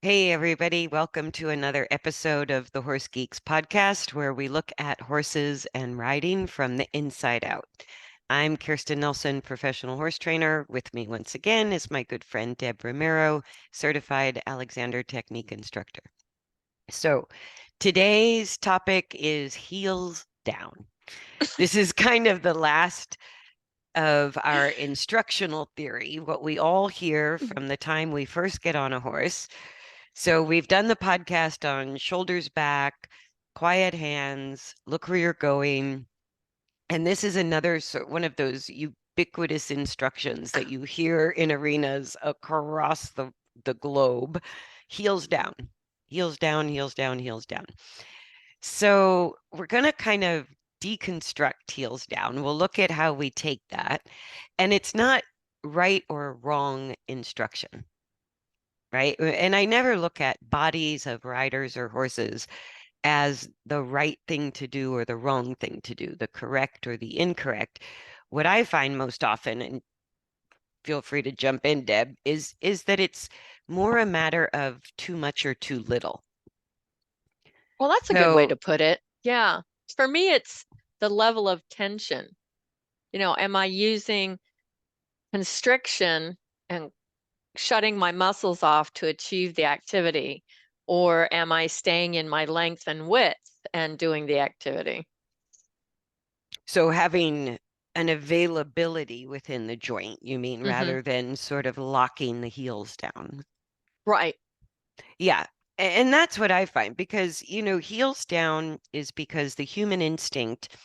Hey, everybody. Welcome to another episode of the Horse Geeks podcast, where we look at horses and riding from the inside out. I'm Kirsten Nelsen, professional horse trainer. With me once again is my good friend Deb Romero, certified Alexander Technique instructor. So today's topic is heels down. This is kind of the last of our instructional theory, what we all hear from the time we first get on a horse. So we've done the podcast on shoulders back, quiet hands, look where you're going. And this is another one of those ubiquitous instructions that you hear in arenas across the globe. Heels down, heels down, heels down, heels down. So we're going to kind of deconstruct heels down. We'll look at how we take that. And it's not right or wrong instruction, right? And I never look at bodies of riders or horses as the right thing to do or the wrong thing to do, the correct or the incorrect. What I find most often, and feel free to jump in, Deb, is that it's more a matter of too much or too little. Well, that's a good way So, to put it. Yeah. For me, it's the level of tension. Am I using constriction and shutting my muscles off to achieve the activity? Or am I staying in my length and width and doing the activity? so having an availability within the joint, you mean, Mm-hmm. rather than sort of locking the heels down. Right. Yeah. And that's what I find because, heels down is because the human instinct,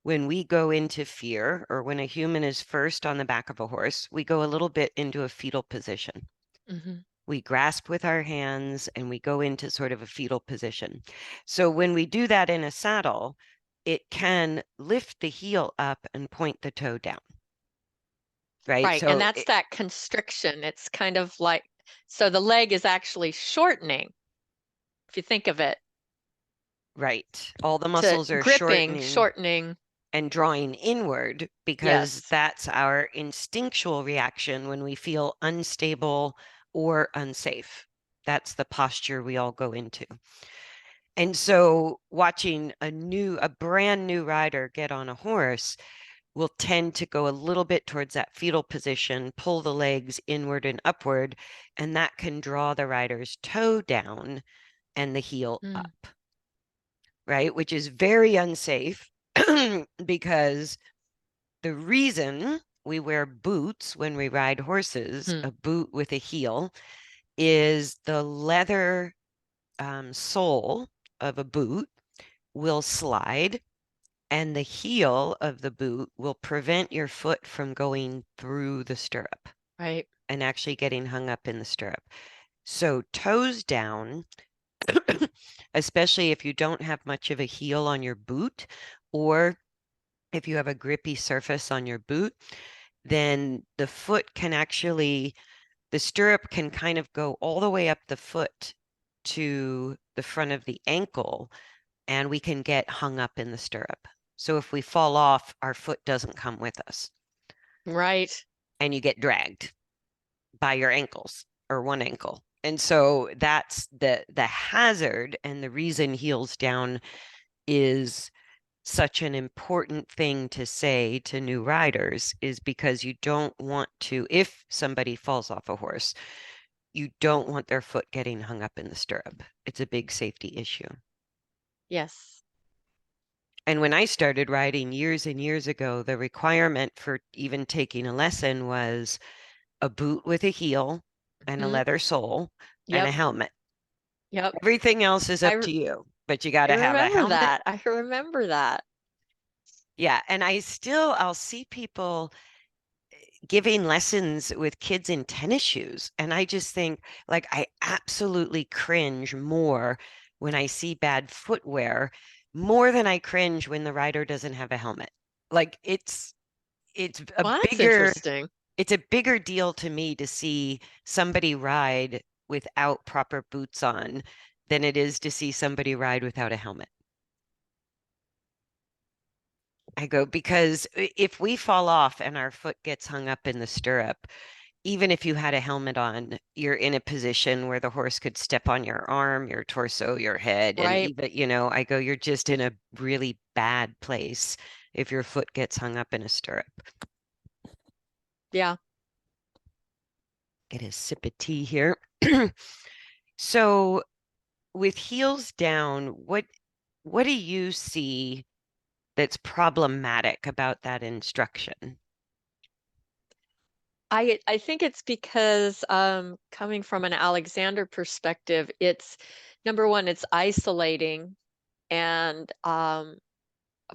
when we go into fear or when a human is first on the back of a horse, we go a little bit into a fetal position. Mm-hmm. We grasp with our hands and we go into sort of a fetal position. So when we do that in a saddle, it can lift the heel up and point the toe down, right? Right. And that's that constriction. It's kind of like, so the leg is actually shortening, if you think of it, Right. All the to muscles are gripping, shortening shortening. and drawing inward because Yes. that's our instinctual reaction when we feel unstable or unsafe. That's the posture we all go into. And so watching a brand new rider get on a horse will tend to go a little bit towards that fetal position, pull the legs inward and upward, and that can draw the rider's toe down and the heel Mm. up, right? Which is very unsafe because the reason we wear boots when we ride horses, Hmm. a boot with a heel, is the leather sole of a boot will slide and the heel of the boot will prevent your foot from going through the stirrup Right. and actually getting hung up in the stirrup. So toes down, especially if you don't have much of a heel on your boot, or if you have a grippy surface on your boot, then the foot can actually, the stirrup can kind of go all the way up the foot to the front of the ankle, and we can get hung up in the stirrup. So if we fall off, our foot doesn't come with us, Right. and you get dragged by your ankles or one ankle. And so that's the hazard, and the reason heels down is such an important thing to say to new riders is because you don't want to, if somebody falls off a horse, you don't want their foot getting hung up in the stirrup. It's a big safety issue. Yes. And when I started riding years and years ago, the requirement for even taking a lesson was a boot with a heel and a Hmm. leather sole and a Yep. helmet. Yep. Everything else is I up re to you, but you got I to have a remember helmet. that. I remember that. Yeah. And I'll see people giving lessons with kids in tennis shoes. And I just think, like, I absolutely cringe more when I see bad footwear, more than I cringe when the rider doesn't have a helmet. Like it's a Well, that's bigger interesting. it's a bigger deal to me to see somebody ride without proper boots on than it is to see somebody ride without a helmet. I go, because if we fall off and our foot gets hung up in the stirrup, even if you had a helmet on, you're in a position where the horse could step on your arm, your torso, your head, and Right. even, I go, you're just in a really bad place if your foot gets hung up in a stirrup. Yeah. Get a sip of tea here. So with heels down, what do you see that's problematic about that instruction? I think it's because coming from an Alexander perspective, it's number one, it's isolating, and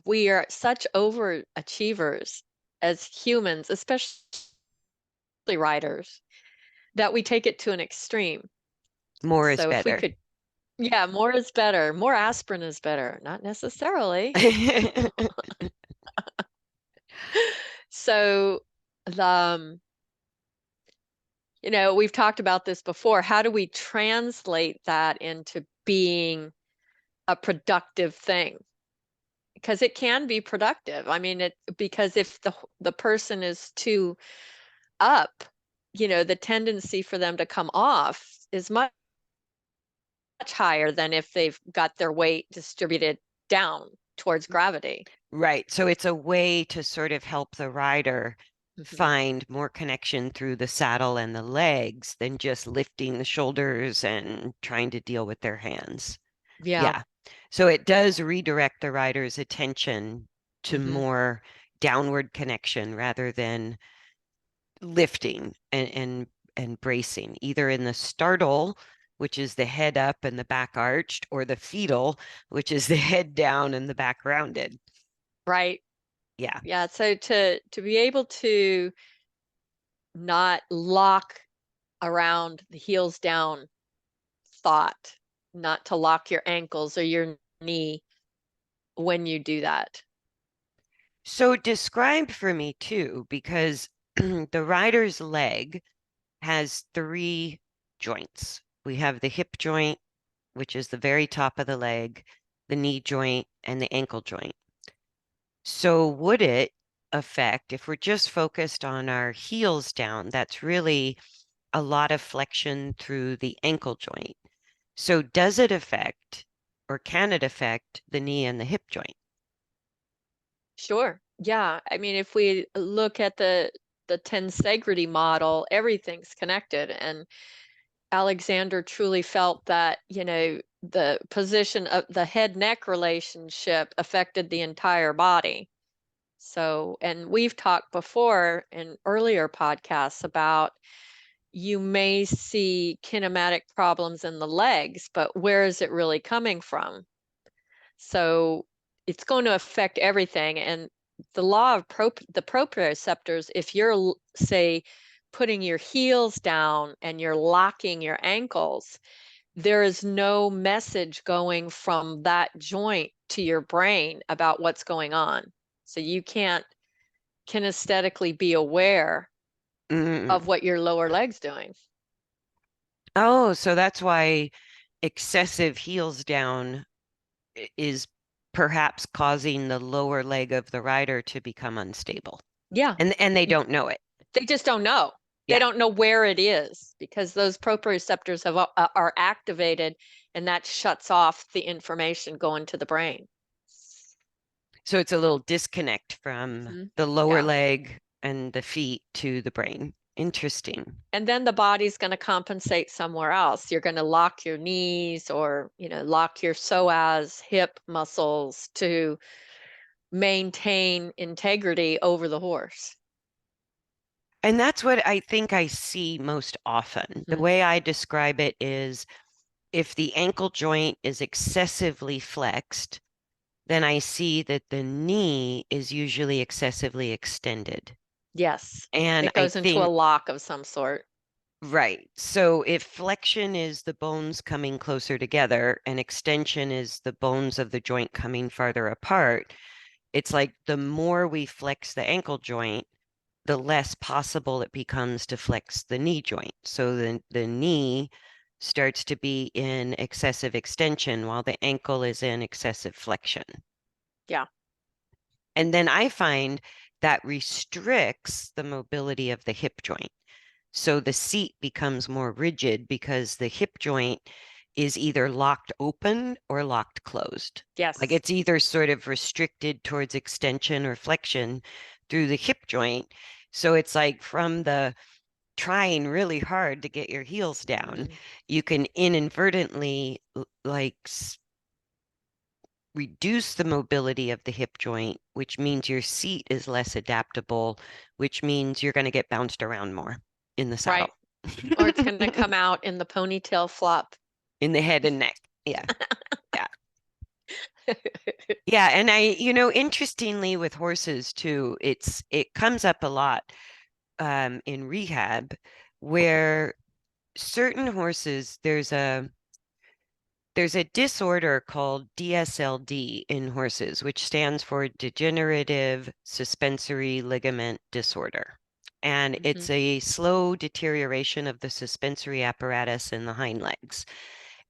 we are such overachievers as humans, especially riders, that we take it to an extreme. More is So if we better. could, yeah, more is better. More aspirin is better. Not necessarily. So the we've talked about this before. How do we translate that into being a productive thing? Because it can be productive. I mean, because if the person is too up, the tendency for them to come off is much higher than if they've got their weight distributed down towards gravity. Right. So it's a way to sort of help the rider Mhm. find more connection through the saddle and the legs than just lifting the shoulders and trying to deal with their hands. Yeah. Yeah. So it does redirect the rider's attention to Hmm. more downward connection rather than lifting and bracing, either in the startle, which is the head up and the back arched, or the fetal, which is the head down and the back rounded. Right. Yeah. Yeah. So to be able to not lock around the heels down thought, not to lock your ankles or your knee when you do that. So describe for me too, because the rider's leg has three joints. We have the hip joint, which is the very top of the leg, the knee joint, and the ankle joint. So would it affect, if we're just focused on our heels down, that's really a lot of flexion through the ankle joint. So does it affect or can it affect the knee and the hip joint? Sure. Yeah. I mean, if we look at the tensegrity model, everything's connected. And Alexander truly felt that, the position of the head neck relationship affected the entire body. So, and we've talked before in earlier podcasts about you may see kinematic problems in the legs, but where is it really coming from? So it's going to affect everything. And the law of the proprioceptors, if you're, say, putting your heels down and you're locking your ankles, there is no message going from that joint to your brain about what's going on. So you can't kinesthetically be aware Mm. of what your lower leg's doing. Oh, so that's why excessive heels down is perhaps causing the lower leg of the rider to become unstable. Yeah. And they don't know it. They just don't know. They Yeah. don't know where it is because those proprioceptors are activated and that shuts off the information going to the brain. So it's a little disconnect from Mhm. the lower Yeah. leg and the feet to the brain. Interesting. And then the body's going to compensate somewhere else. You're going to lock your knees or, lock your psoas hip muscles to maintain integrity over the horse. And that's what I think I see most often. The Mhm. way I describe it is if the ankle joint is excessively flexed, then I see that the knee is usually excessively extended. Yes. And It I goes into a think, lock of some sort. right. So if flexion is the bones coming closer together and extension is the bones of the joint coming farther apart, it's like the more we flex the ankle joint, the less possible it becomes to flex the knee joint. So the knee starts to be in excessive extension while the ankle is in excessive flexion. Yeah. And then I find that restricts the mobility of the hip joint. So the seat becomes more rigid because the hip joint is either locked open or locked closed. Like Yes. it's either sort of restricted towards extension or flexion through the hip joint. So it's like from the trying really hard to get your heels down, Mm. you can inadvertently like reduce the mobility of the hip joint, which means your seat is less adaptable, which means you're going to get bounced around more in the Right. saddle. Or it's going to come out in the ponytail flop. In the head and neck. Yeah. Yeah. Yeah. And interestingly with horses too, it comes up a lot in rehab where certain horses, there's a disorder called DSLD in horses, which stands for degenerative suspensory ligament disorder. And Hmm. it's a slow deterioration of the suspensory apparatus in the hind legs.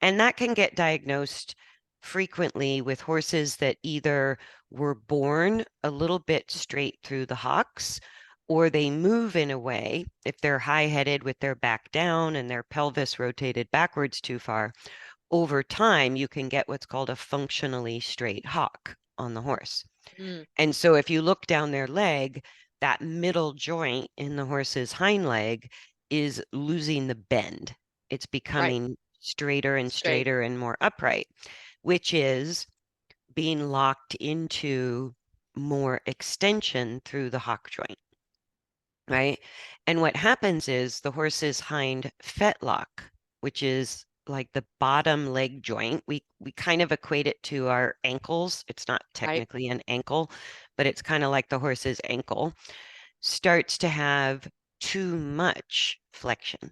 And that can get diagnosed frequently with horses that either were born a little bit straight through the hocks, or they move in a way, if they're high-headed with their back down and their pelvis rotated backwards too far, over time you can get what's called a functionally straight hock on the horse. Mm. And so if you look down their leg, that middle joint in the horse's hind leg is losing the bend. It's Right. becoming straighter and Straight. straighter and more upright, which is being locked into more extension through the hock joint, right? And what happens is the horse's hind fetlock, which is like the bottom leg joint, we kind of equate it to our ankles. It's not Right. technically an ankle, but it's kind of like the horse's ankle, starts to have too much flexion.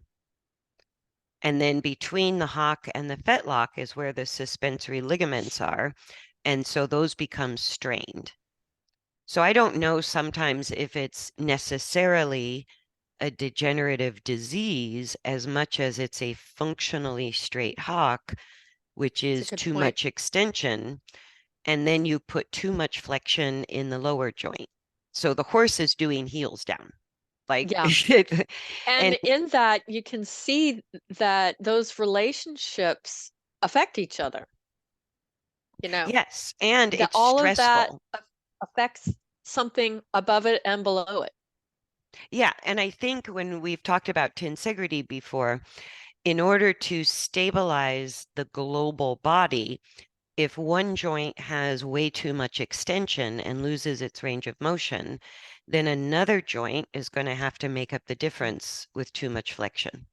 And then between the hock and the fetlock is where the suspensory ligaments are. And so those become strained. So I don't know sometimes if it's necessarily a degenerative disease as much as it's a functionally straight hock, which It's a is good too point. much extension. And then you put too much flexion in the lower joint. So the horse is doing heels down. Like, Yeah. and And in that, you can see that those relationships affect each other, you know, yes, and that it's all of that stressful. affects something above it and below it. Yeah. And I think when we've talked about tensegrity before, in order to stabilize the global body, if one joint has way too much extension and loses its range of motion, then another joint is going to have to make up the Mm. difference with too much flexion.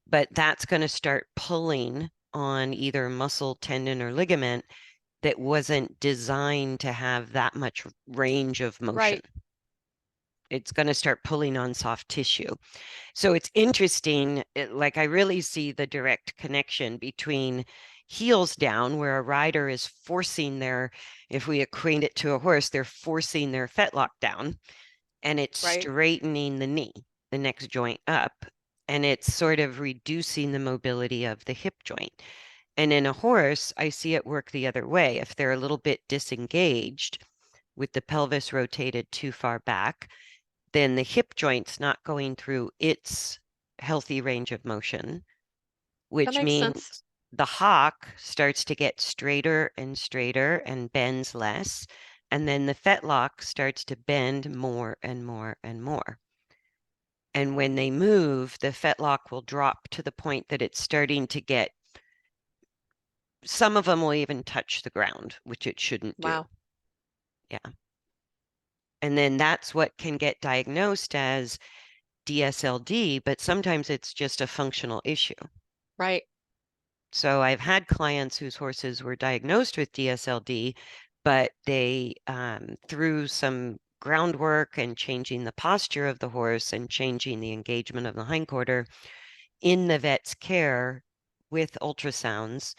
But that's going to start pulling on either muscle, tendon, or ligament that wasn't designed to have that much range of motion. Right. It's going to start pulling on soft tissue. So it's interesting. Like I really see the direct connection between heels down, where a rider is forcing if we equate it to a horse, they're forcing their fetlock down and it's Right. straightening the knee, the next joint up, and it's sort of reducing the mobility of the hip joint. And in a horse, I see it work the other way. If they're a little bit disengaged with the pelvis rotated too far back, then the hip joint's not going through its healthy range of motion, That which makes sense. means the hock starts to get straighter and straighter and bends less. And then the fetlock starts to bend more and more and more. And when they move, the fetlock will drop to the point that it's starting to get, some of them will even touch the ground, which it shouldn't do. Wow. Yeah. And then that's what can get diagnosed as DSLD, but sometimes it's just a functional issue. Right. So I've had clients whose horses were diagnosed with DSLD, but they, through some groundwork and changing the posture of the horse and changing the engagement of the hindquarter in the vet's care with ultrasounds,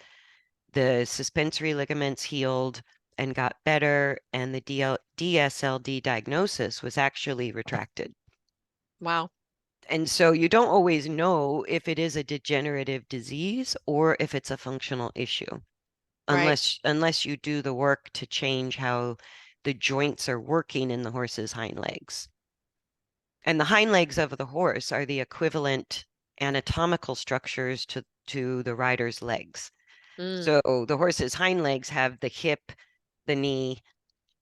the suspensory ligaments healed and got better, and the DSLD diagnosis was actually retracted. Wow. And so you don't always know if it is a degenerative disease or if it's a functional issue Right. unless you do the work to change how the joints are working in the horse's hind legs. And the hind legs of the horse are the equivalent anatomical structures to the rider's legs. Mm, So the horse's hind legs have the hip, the knee,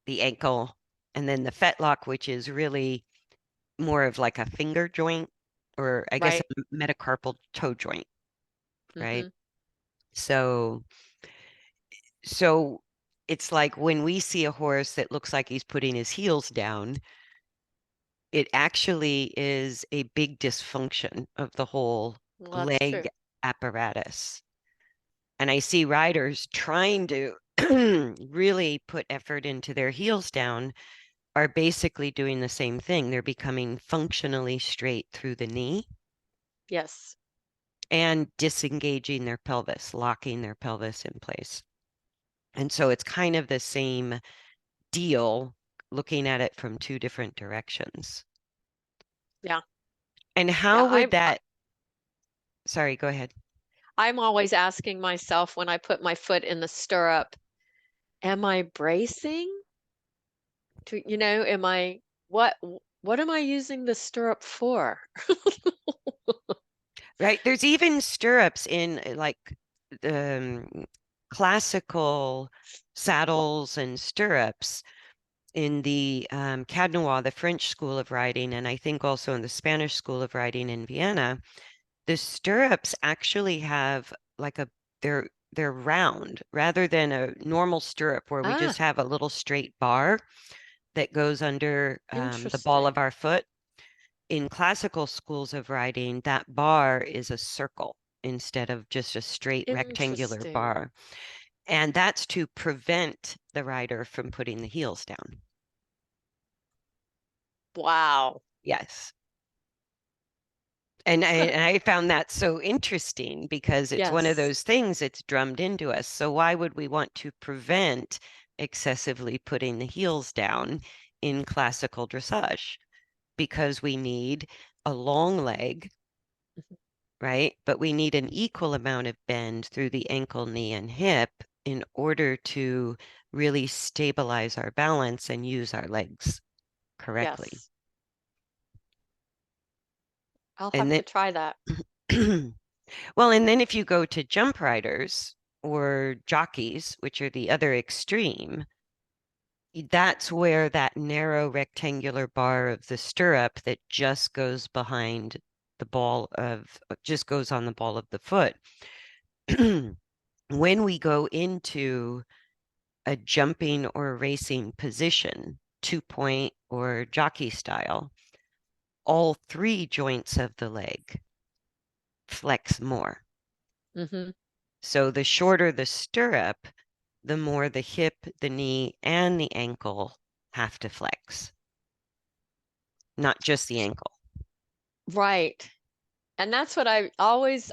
the ankle, and then the fetlock, which is really more of like a finger joint, or I guess a right. metacarpal toe joint, right? Mm-hmm. So so it's like when we see a horse that looks like he's putting his heels down, it actually is a big dysfunction of the whole Well, that's leg true. apparatus. And I see riders trying to really put effort into their heels down are basically doing the same thing. They're becoming functionally straight through the knee Yes. and disengaging their pelvis, locking their pelvis in place. And so it's kind of the same deal looking at it from two different directions. Yeah. And Yeah. how would that, sorry, go ahead. I'm always asking myself when I put my foot in the stirrup, am I bracing? Am I what am I using the stirrup for? Right. There's even stirrups in like classical saddles and stirrups in the Cadnois, the French school of riding, and I think also in the Spanish school of riding in Vienna. The stirrups actually have like they're round rather than a normal stirrup where we just Ah, have a little straight bar that goes under the ball of interesting. our foot. In classical schools of riding, that bar is a circle instead of just a straight rectangular Interesting. bar. And that's to prevent the rider from putting the heels down. Wow. Yes. And I found that so interesting because it's one of Yes. those things that's drummed into us. So why would we want to prevent excessively putting the heels down in classical dressage? Because we need a long leg, right? But we need an equal amount of bend through the ankle, knee, and hip in order to really stabilize our balance and use our legs correctly. Yes. I'll have And to try that. then, well, and then if you go to jump riders or jockeys, which are the other extreme, that's where that narrow rectangular bar of the stirrup that just goes behind the ball of, just goes on the ball of the foot. When we go into a jumping or racing position, 2 point or jockey style, all three joints of the leg flex more. Hmm. So the shorter the stirrup, the more the hip, the knee, and the ankle have to flex, not just the ankle. Right. And that's what I always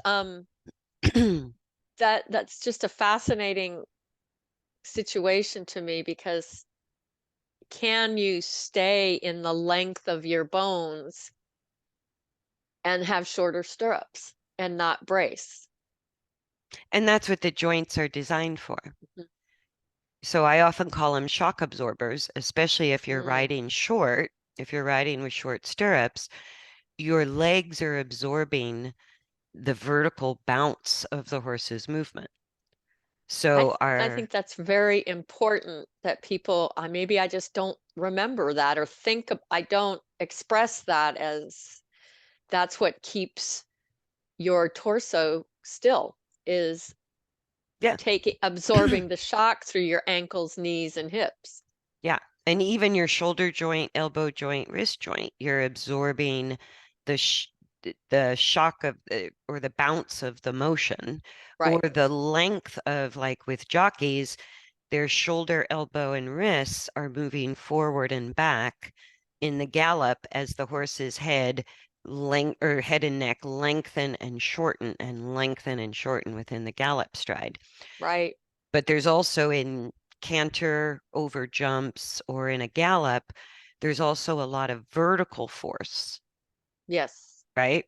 that's just a fascinating situation to me because can you stay in the length of your bones and have shorter stirrups and not brace? And that's what the joints are designed for. Mhm. So I often call them shock absorbers, especially if you're Mm, riding short, if you're riding with short stirrups, your legs are absorbing the vertical bounce of the horse's movement. So I our, think that's very important that people, maybe I just don't remember that or I don't express that as that's what keeps your torso still is yeah, absorbing the shock through your ankles, knees, and hips. yeah. And even your shoulder joint, elbow joint, wrist joint, you're absorbing the sh the shock of the, or the bounce of the motion, or Right, the length of, like with jockeys, their shoulder, elbow, and wrists are moving forward and back in the gallop as the horse's head and neck lengthen and shorten and lengthen and shorten within the gallop stride. right. But there's also in canter over jumps or in a gallop, there's also a lot of vertical force, Yes. right?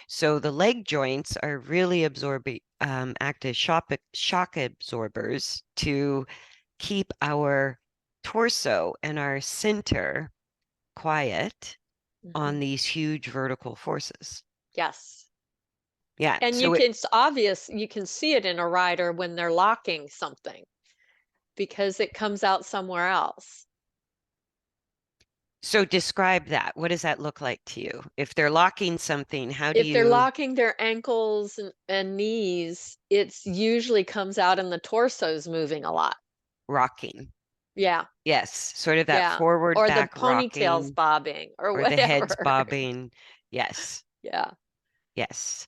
So the leg joints are really act as shock absorbers to keep our torso and our center quiet on these huge vertical forces. Yes. Yeah. And you can, it's obvious, you can see it in a rider when they're locking something because it comes out somewhere else. So describe that. What does that look like to you? If they're locking something, how do If they're you locking their ankles and knees, it's usually comes out and the torso's moving a lot. rocking? Yeah, Yes, sort of that yeah. forward Or the back ponytail's rocking bobbing or or the head's whatever. bobbing. Yes, Yeah. yes.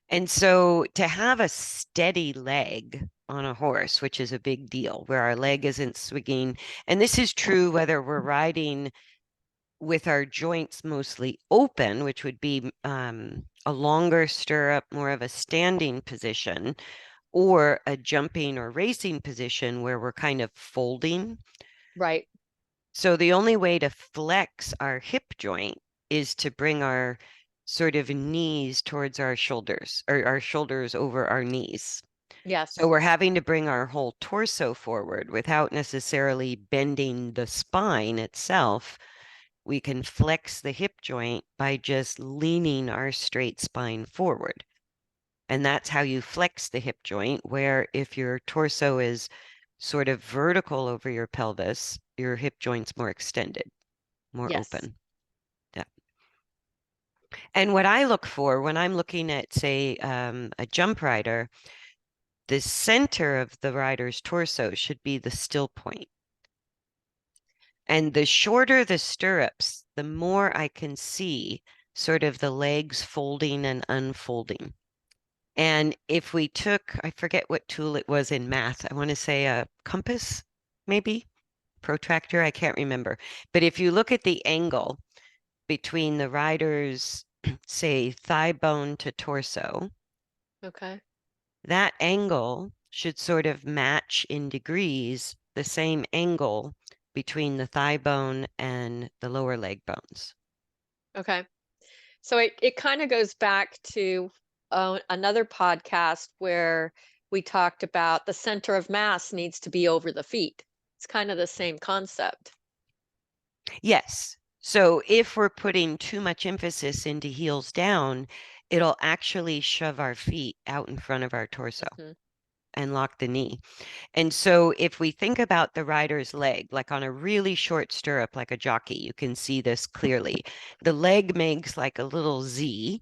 And so to have a steady leg on a horse, which is a big deal, where our leg isn't swinging, and this is true whether we're riding with our joints mostly open, which would be a longer stirrup, more of a standing position, or a jumping or racing position where we're kind of folding. Right. So the only way to flex our hip joint is to bring our sort of knees towards our shoulders or our shoulders over our knees. So Yes. we're having to bring our whole torso forward without necessarily bending the spine itself. We can flex the hip joint by just leaning our straight spine forward. And that's how you flex the hip joint, where if your torso is sort of vertical over your pelvis, your hip joint's more extended, more Yes. open. Yeah. And what I look for when I'm looking at, say, a jump rider, the center of the rider's torso should be the still point. And the shorter the stirrups, the more I can see sort of the legs folding and unfolding. And if we took, I forget what tool it was in math, I want to say a compass, maybe protractor, I can't remember. But if you look at the angle between the rider's, say, thigh bone to torso, Okay. that angle should sort of match in degrees the same angle between the thigh bone and the lower leg bones. Okay. So it kind of goes back to another podcast where we talked about the center of mass needs to be over the feet. It's kind of the same concept. Yes. So if we're putting too much emphasis into heels down, it'll actually shove our feet out in front of our torso Hmm. and lock the knee. And so if we think about the rider's leg, like on a really short stirrup, like a jockey, you can see this clearly. The leg makes like a little Z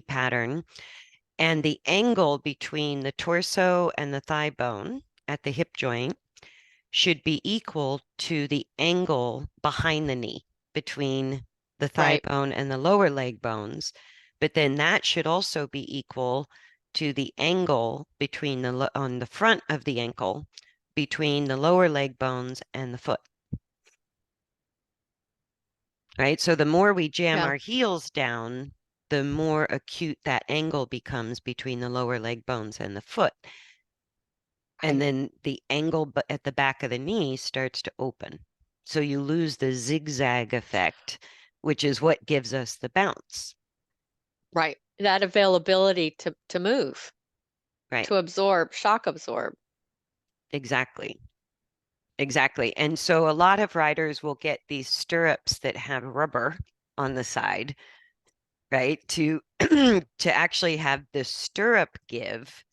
pattern, and the angle between the torso and the thigh bone at the hip joint should be equal to the angle behind the knee between the thigh Right. bone and the lower leg bones. But then that should also be equal to the angle between on the front of the ankle between the lower leg bones and the foot. Right? So the more we jam Yeah. our heels down, the more acute that angle becomes between the lower leg bones and the foot. And Right. then the angle at the back of the knee starts to open. So you lose the zigzag effect, which is what gives us the bounce. Right. That availability to move, Right. to absorb, shock absorb. Exactly. Exactly. And so a lot of riders will get these stirrups that have rubber on the side, right? To to actually have the stirrup give.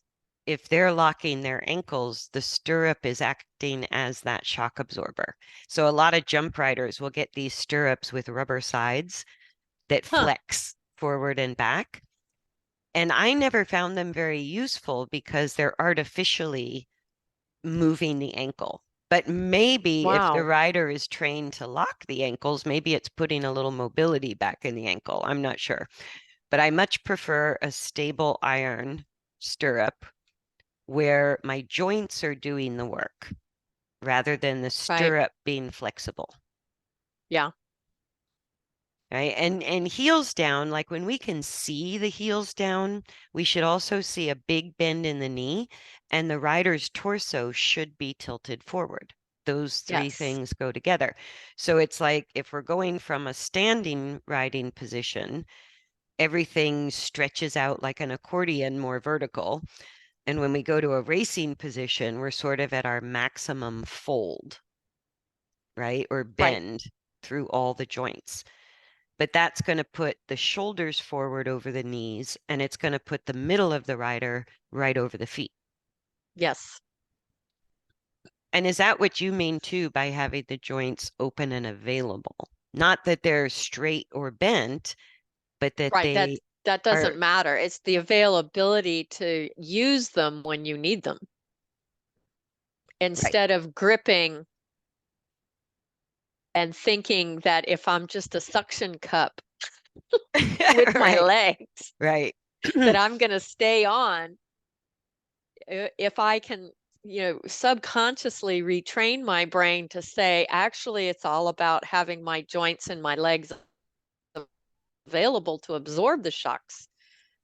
If they're locking their ankles, the stirrup is acting as that shock absorber. So a lot of jump riders will get these stirrups with rubber sides that Huh. flex forward and back. And I never found them very useful because they're artificially moving the ankle. But maybe if the Wow. rider is trained to lock the ankles, maybe it's putting a little mobility back in the ankle. I'm not sure. But I much prefer a stable iron stirrup where my joints are doing the work rather than the Right. stirrup being flexible. Yeah. Right. And heels down, like when we can see the heels down, we should also see a big bend in the knee, and the rider's torso should be tilted forward. Those three Yes. things go together. So it's like if we're going from a standing riding position, everything stretches out like an accordion, more vertical. And when we go to a racing position, we're sort of at our maximum fold, right? Or Right. bend through all the joints. but that's going to put the shoulders forward over the knees, and it's going to put the middle of the rider right over the feet. Yes. And is that what you mean too by having the joints open and available? Not that they're straight or bent, but that Right. they That are doesn't matter. It's the availability to use them when you need them right. instead of gripping and thinking that if I'm just a suction cup with my Right, legs, right. that I'm going to stay on. If I can, subconsciously retrain my brain to say, actually, it's all about having my joints and my legs available to absorb the shocks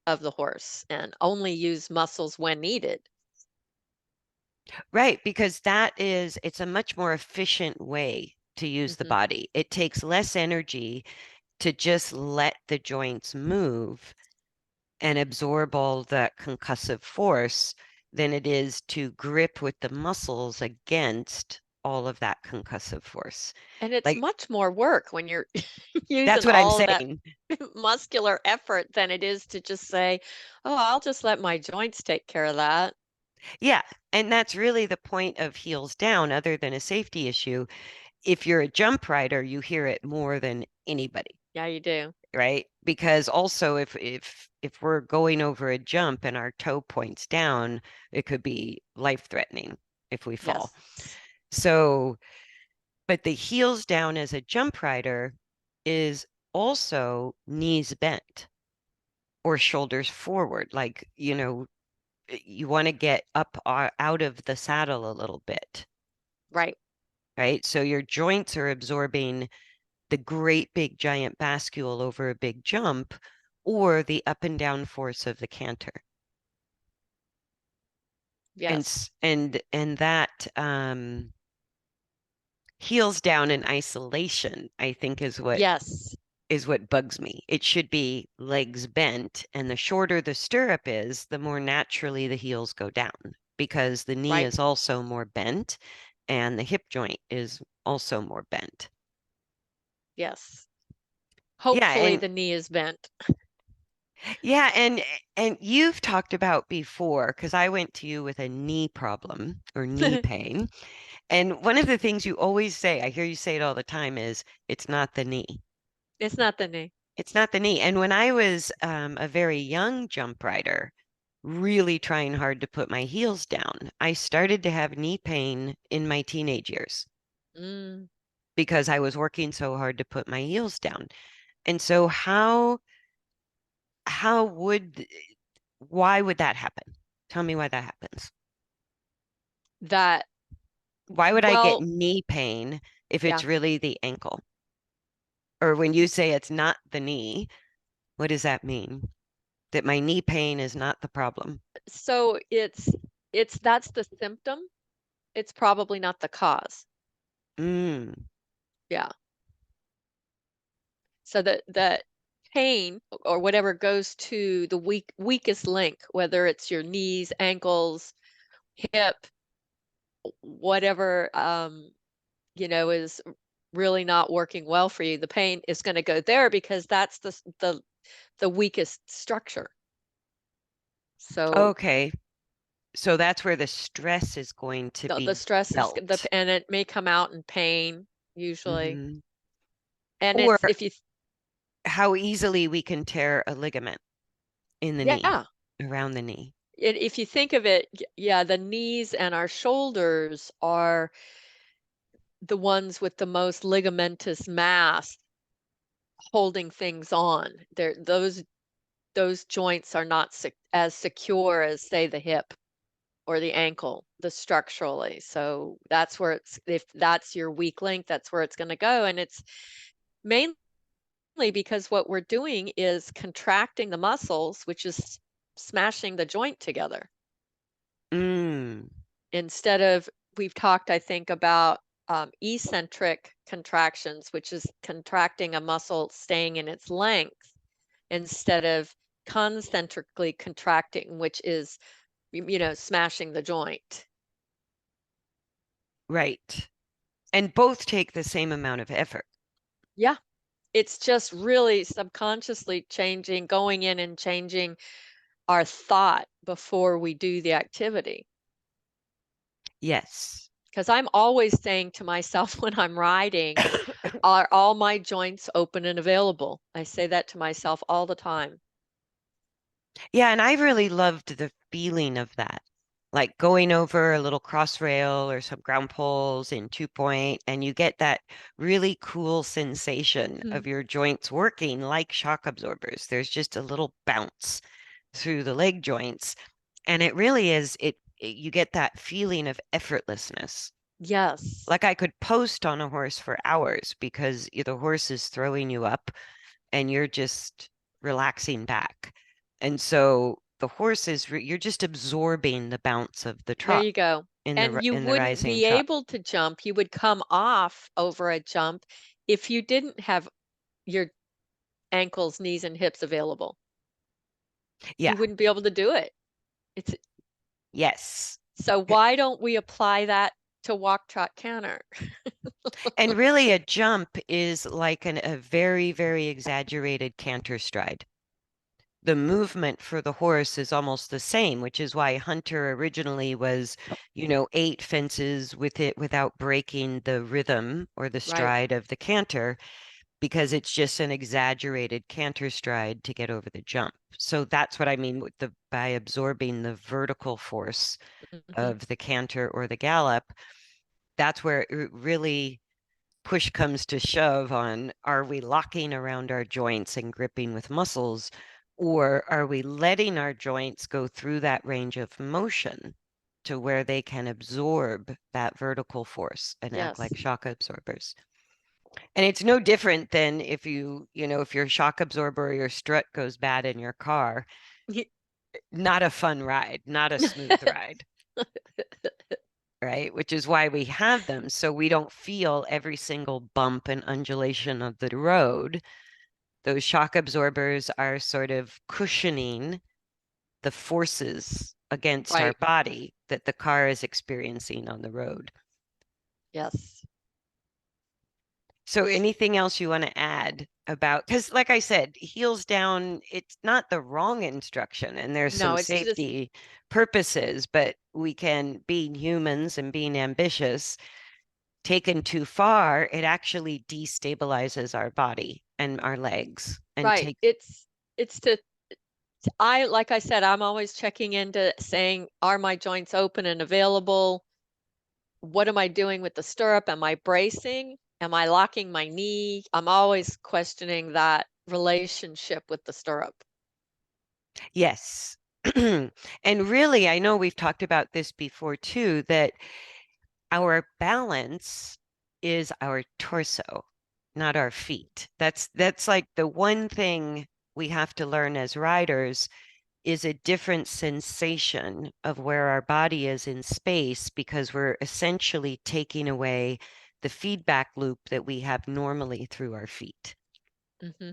of the horse and only use muscles when needed. Right, because it's a much more efficient way to use the Hmm. body. It takes less energy to just let the joints move and absorb all that concussive force than it is to grip with the muscles against all of that concussive force. And it's Like, much more work when you're that's using what I'm all of that saying. muscular effort than it is to just say, oh, I'll just let my joints take care of that. Yeah. And that's really the point of heels down, other than a safety issue. If you're a jump rider, you hear it more than anybody, Yeah, you do. right? Because also if we're going over a jump and our toe points down, it could be life-threatening if we fall. Yes. So, but the heels down as a jump rider is also knees bent or shoulders forward. Like, you want to get up out of the saddle a little bit, Right. right? So your joints are absorbing the great big giant bascule over a big jump or the up and down force of the canter. And Yes. that heels down in isolation, I think Yes. is what bugs me. It should be legs bent, and the shorter the stirrup is, the more naturally the heels go down because the knee Right. is also more bent and the hip joint is also more bent. Yes. Yeah, Hopefully and the knee is bent. yeah, and you've talked about before because I went to you with a knee problem or knee pain. And one of the things you always say, I hear you say it all the time, is it's not the knee. It's not the knee. It's not the knee. And when I was a very young jump rider, really trying hard to put my heels down, I started to have knee pain in my teenage years Mm, because I was working so hard to put my heels down. And so how would why would that happen? Tell me why that happens. that, Why would I get well, knee pain if it's yeah. really the ankle? Or when you say it's not the knee, what does that mean? That my knee pain is not the problem. So that's the symptom. It's probably not the cause. Mm, Yeah. So the pain or whatever goes to the weakest link, whether it's your knees, ankles, hip, whatever is really not working well for you, the pain is going to go there because that's the weakest structure. So okay. So that's where the stress is going to the be stress is felt. and it may come out in pain usually. Hmm. And Or it's if you how easily we can tear a ligament in the knee, yeah, around the knee. if you think of it, yeah, the knees and our shoulders are the ones with the most ligamentous mass holding things on. Those joints are not as secure as say the hip or the ankle, the structurally. So that's where it's if that's your weak link, that's where it's going to go. And it's mainly because what we're doing is contracting the muscles, which is smashing the joint together. Mm, Instead of we've talked, I think, about eccentric contractions, which is contracting a muscle staying in its length, instead of concentrically contracting, which is smashing the joint. right. And both take the same amount of effort. Yeah. it's just really subconsciously changing, going in and changing our thought before we do the activity. Yes. Because I'm always saying to myself when I'm riding, are all my joints open and available? I say that to myself all the time. Yeah, and I really loved the feeling of that. Like going over a little cross rail or some ground poles in 2 point, and you get that really cool sensation Mhm. of your joints working like shock absorbers. There's just a little bounce through the leg joints, and it really is you get that feeling of effortlessness. Yes. Like I could post on a horse for hours because the horse is throwing you up and you're just relaxing back. And so the horse is you're just absorbing the bounce of the There trot you go. in And you in the wouldn't rising be trot. able to jump. You would come off over a jump if you didn't have your ankles, knees, and hips available. Yeah. You wouldn't be able to do it. It's Yes. so why don't we apply that to walk, trot, canter? And really a jump is like a very, very exaggerated canter stride. The movement for the horse is almost the same, which is why Hunter originally was, 8 fences with it without breaking the rhythm or the Right. stride of the canter, because it's just an exaggerated canter stride to get over the jump. So that's what I mean with the by absorbing the vertical force Mhm. of the canter or the gallop. That's where it really push comes to shove on, are we locking around our joints and gripping with muscles, or are we letting our joints go through that range of motion to where they can absorb that vertical force and act Yes. like shock absorbers? And it's no different than if your shock absorber or your strut goes bad in your car, not a fun ride, not a smooth ride, right? Which is why we have them, so we don't feel every single bump and undulation of the road. Those shock absorbers are sort of cushioning the forces against our Right. body that the car is experiencing on the road. Yes. So anything else you want to add about, because like I said, heels down, it's not the wrong instruction and there's No, some it's just safety purposes, but we can, being humans and being ambitious, taken too far, it actually destabilizes our body and our legs and right. take It's to I like I said, I'm always checking into saying, are my joints open and available? What am I doing with the stirrup? Am I bracing? Am I locking my knee? I'm always questioning that relationship with the stirrup. yes. And really, I know we've talked about this before too, that our balance is our torso, not our feet. That's like the one thing we have to learn as riders is a different sensation of where our body is in space because we're essentially taking away the feedback loop that we have normally through our feet. Hmm.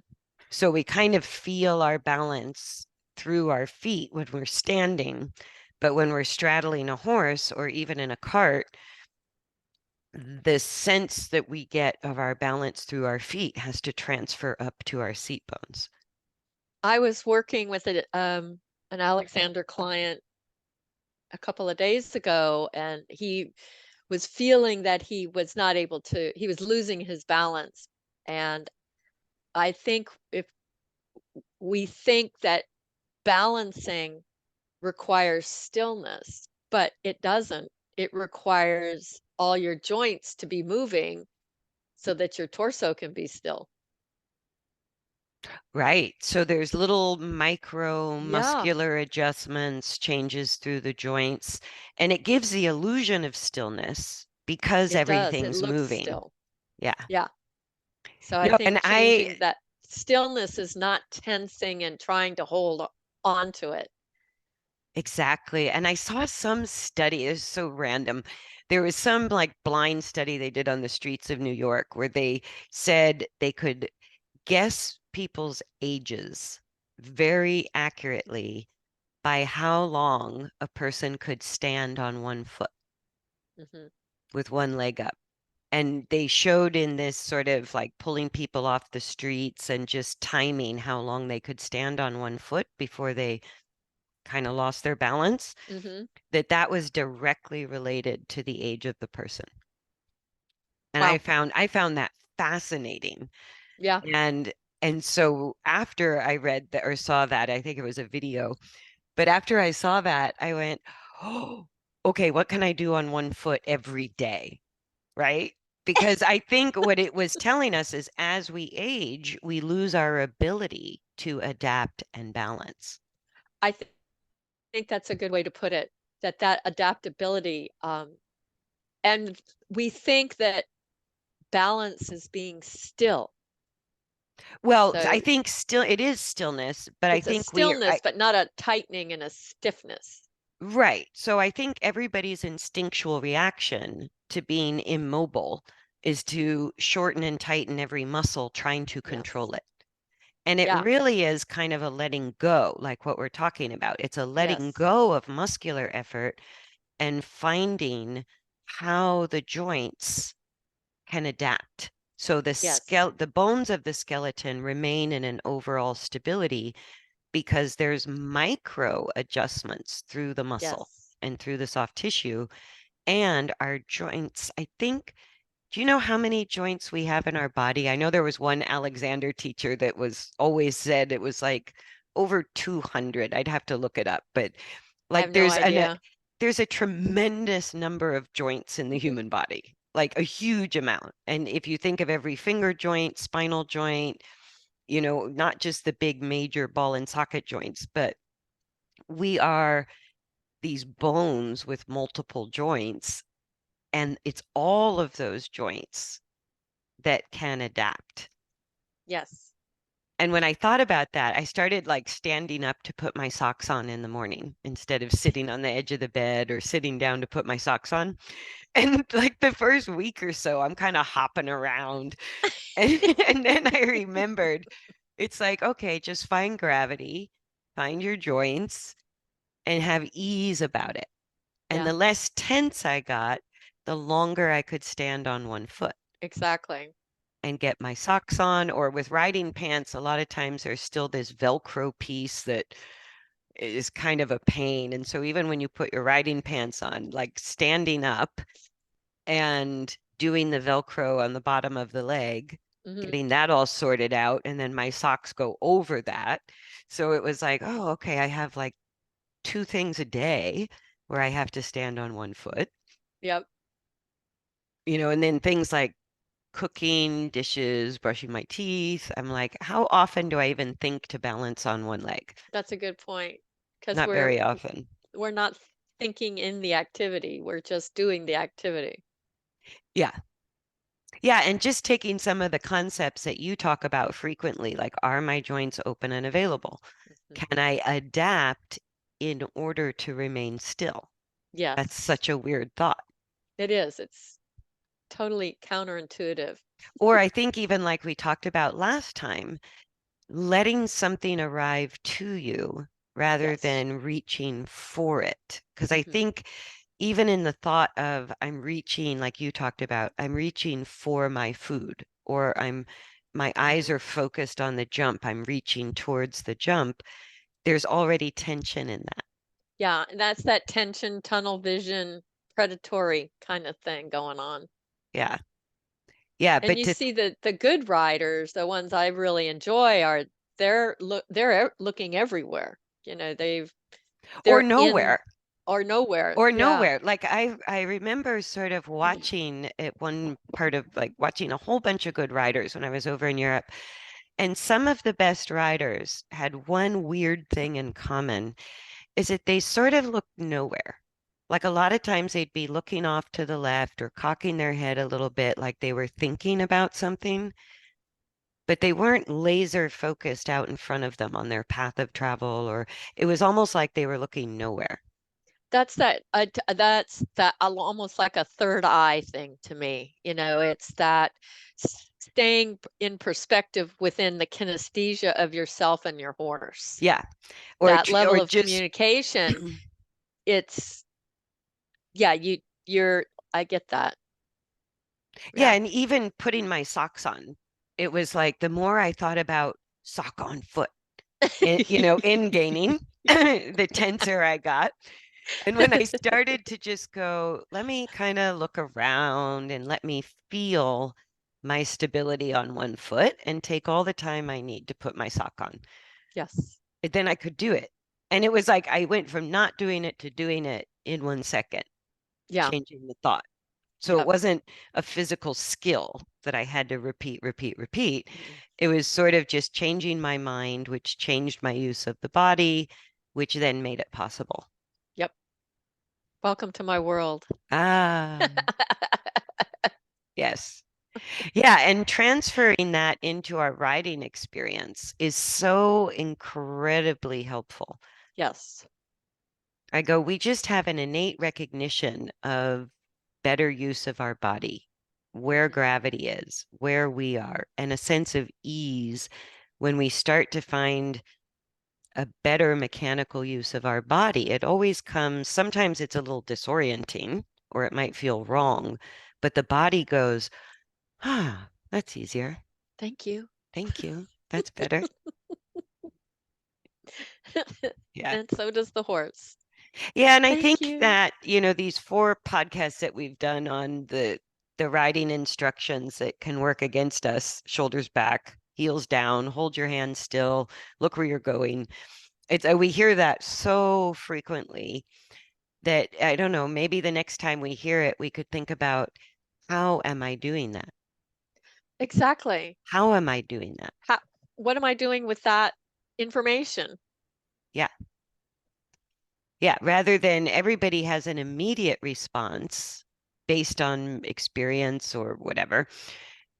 So we kind of feel our balance through our feet when we're standing, but when we're straddling a horse or even in a cart, the sense that we get of our balance through our feet has to transfer up to our seat bones. I was working with an Alexander client a couple of days ago, and he was feeling that he was not able to, he was losing his balance. And I think if we think that balancing requires stillness, but it doesn't. It requires all your joints to be moving so that your torso can be still. Right. So there's little micro Yeah, muscular adjustments, changes through the joints, and it gives the illusion of stillness because it does. It everything's looks moving. still. Yeah. Yeah. So I No, think and I changing that stillness is not tensing and trying to hold on to it. exactly. And I saw some study, it's so random. There was some like blind study they did on the streets of New York where they said they could guess people's ages very accurately by how long a person could stand on one foot Hmm. with one leg up. And they showed in this sort of like pulling people off the streets and just timing how long they could stand on one foot before they kind of lost their balance, Mm-hmm. that was directly related to the age of the person. And Wow. I found that fascinating. Yeah. And so after I read that or saw that, I think it was a video, but after I saw that, I went, "Oh, okay, what can I do on one foot every day?" Right? Because I think what it was telling us is as we age, we lose our ability to adapt and balance. I think that's a good way to put it, that adaptability, and we think that balance is being still. Well, I So think still it is stillness, but I it's a think stillness, but not a tightening and a stiffness. right. So I think everybody's instinctual reaction to being immobile is to shorten and tighten every muscle trying to Yes. control it. And it Yeah. really is kind of a letting go, like what we're talking about. It's a letting Yes. go of muscular effort and finding how the joints can adapt. So Yes. the bones of the skeleton remain in an overall stability because there's micro adjustments through the muscle Yes. and through the soft tissue and our joints. I think, do you know how many joints we have in our body? I know there was one Alexander teacher that was always said it was like over 200. I'd have to look it up, but I like have no idea. there's a tremendous number of joints in the human body, like a huge amount. And if you think of every finger joint, spinal joint, not just the big major ball and socket joints, but we are these bones with multiple joints, and it's all of those joints that can adapt. Yes. And when I thought about that, I started like standing up to put my socks on in the morning instead of sitting on the edge of the bed or sitting down to put my socks on. And like the first week or so, I'm kind of hopping around. And then I remembered it's like, okay, just find gravity, find your joints, and have ease about it. And Yeah. the less tense I got, the longer I could stand on one foot Exactly. and get my socks on. Or with riding pants, a lot of times there's still this Velcro piece that is kind of a pain. And so even when you put your riding pants on, like standing up and doing the Velcro on the bottom of the leg, Mm-hmm. getting that all sorted out, and then my socks go over that. So it was like, oh, okay, I have like two things a day where I have to stand on one foot, Yep. and then things like cooking, dishes, brushing my teeth. I'm like, how often do I even think to balance on one leg? That's a good point. Because Not very often. we're not thinking in the activity. We're just doing the activity. Yeah. Yeah. And just taking some of the concepts that you talk about frequently, like, are my joints open and available? Mhm. Can I adapt in order to remain still? That's Yes, such a weird thought. it is. It's totally counterintuitive. Or I think even like we talked about last time, letting something arrive to you rather Yes. than reaching for it. Because I Hmm. think even in the thought of I'm reaching, like you talked about, I'm reaching for my food, or my eyes Hmm. are focused on the jump, I'm reaching towards the jump. There's already tension in that. Yeah, and that's that tension, tunnel vision, predatory kind of thing going on. Yeah. Yeah. And But you see the good riders, the ones I really enjoy are they're looking everywhere. or They're in nowhere. or nowhere. Or Yeah. nowhere. Like I remember sort of watching at one part of like watching a whole bunch of good riders when I was over in Europe. And some of the best riders had one weird thing in common is that they sort of looked nowhere. Like a lot of times they'd be looking off to the left or cocking their head a little bit like they were thinking about something, but they weren't laser focused out in front of them on their path of travel, or it was almost like they were looking nowhere. That's that almost like a third eye thing to me. It's that staying in perspective within the kinesthesia of yourself and your horse. Yeah. That Or level of just communication, it's yeah, you're I get that. Yeah, Yeah. and even putting my socks on, it was like the more I thought about sock on foot, in gaining, the tenser I got. And when I started to just go, let me kind of look around and let me feel my stability on one foot and take all the time I need to put my sock on, Yes. then I could do it. And it was like I went from not doing it to doing it in 1 second, Yeah. changing the thought. So it Yep. wasn't a physical skill that I had to repeat, repeat, repeat. Mm. It was sort of just changing my mind, which changed my use of the body, which then made it possible. Yep. Welcome to my world. Ah, yes. Yeah, and transferring that into our writing experience is so incredibly helpful. Yes. I go, we just have an innate recognition of better use of our body, where Mhm. gravity is, where we are, and a sense of ease when we start to find a better mechanical use of our body. It always comes, sometimes it's a little disorienting or it might feel wrong, but the body goes, ah, that's easier. Thank you. Thank you. That's better. Yeah. And so does the horse. Yeah, and I Thank think you. that, these 4 podcasts that we've done on the writing instructions that can work against us, shoulders back, heels down, hold your hands still, look where you're going. It's we hear that so frequently that I don't know, maybe the next time we hear it, we could think about how am I doing that? Exactly. How am I doing that? How, what am I doing with that information? Yeah. Yeah, rather than everybody has an immediate response based on experience or whatever,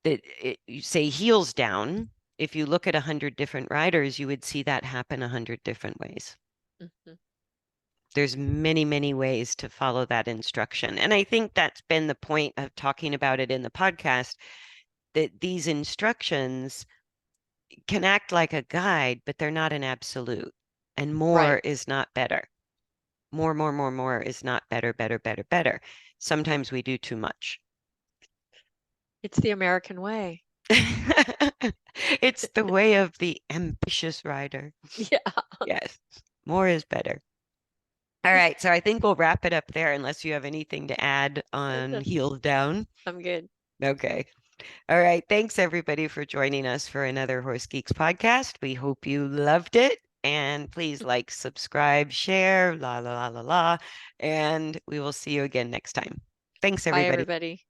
you say heels down. If you look at 100 different riders, you would see that happen 100 different ways. Mhm. There's many, many ways to follow that instruction. And I think that's been the point of talking about it in the podcast, that these instructions can act like a guide, but they're not an absolute. And more Right. is not better. More is not better, better, better, better. Sometimes we do too much. It's the American way. It's the way of the ambitious rider. Yeah. Yes, more is better. All right, so I think we'll wrap it up there unless you have anything to add on That's, heels down. I'm good. Okay. All right. Thanks everybody for joining us for another Horse Geeks podcast. We hope you loved it. And please like, subscribe, share, la la la la la. And we will see you again next time. Thanks, Bye, everybody. everybody.